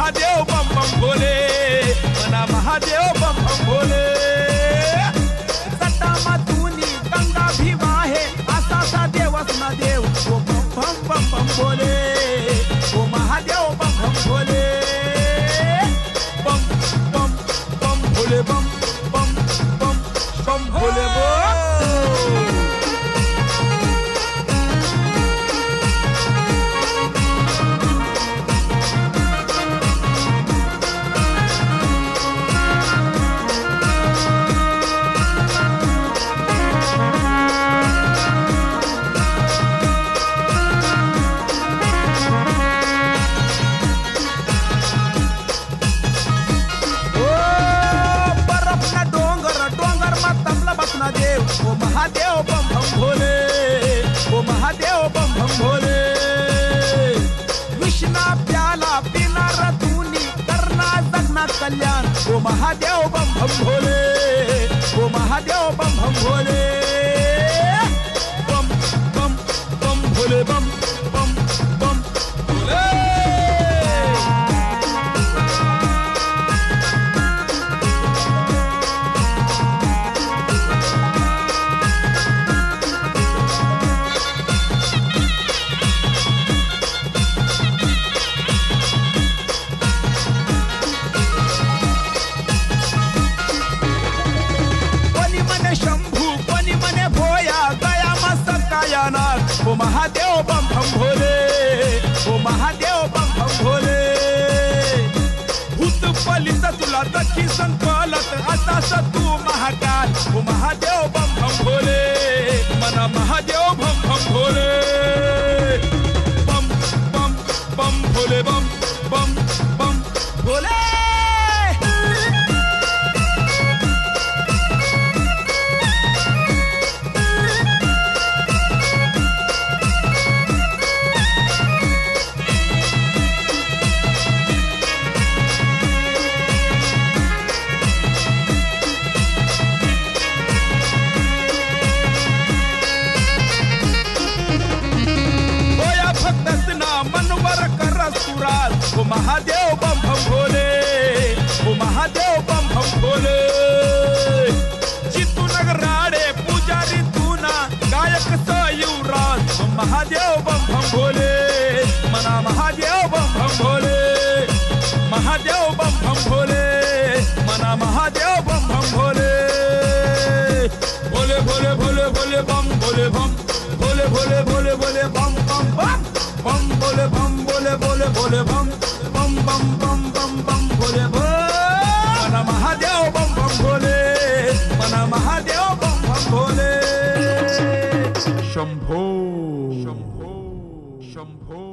महादेव बम बम भोले मना महादेव बम बम भोले जटामातूनी गंगा भी वाहे असा सा देवच ना देव ओ बम बम बम बम भोले ओ महादेव बम बम भोले बम बम बम भोले बम बम बम बम भोले बम देव ओ महादेव बम बम भोले ओ महादेव बम बम भोले विष्णा प्याला पिनार तूनी करना जगना कल्याण ओ महादेव बम बम भोले ओ महादेव बम बम भोले बम बम बम भोले बम बम बम भोले ओ महादेव बम बम भोले ओ महादेव बम बम भोले भूत पलित तुला दखी संकलत असा तू महाकाल ओ महादेव बम बम भोले मना महादेव बम बम भोले बम बम बम भोले बम बम बम भोले ओ महादेव बम बम भोले ओ महादेव बम बम भोले चित्तू नगराडे पुजारी तूना गायक सयुराज ओ महादेव बम बम भोले मना महादेव बम बम भोले महादेव बम बम भोले मना महादेव बम बम भोले भोले भोले भोले भोले बम भोले बम भोले भोले भोले भोले बम बम बम बम भोले बम भोले भोले भोले बम बम बम बम बम बम भोले मना महादेव बम बम भोले मना महादेव बम बम भोले शंभो शंभो शंभो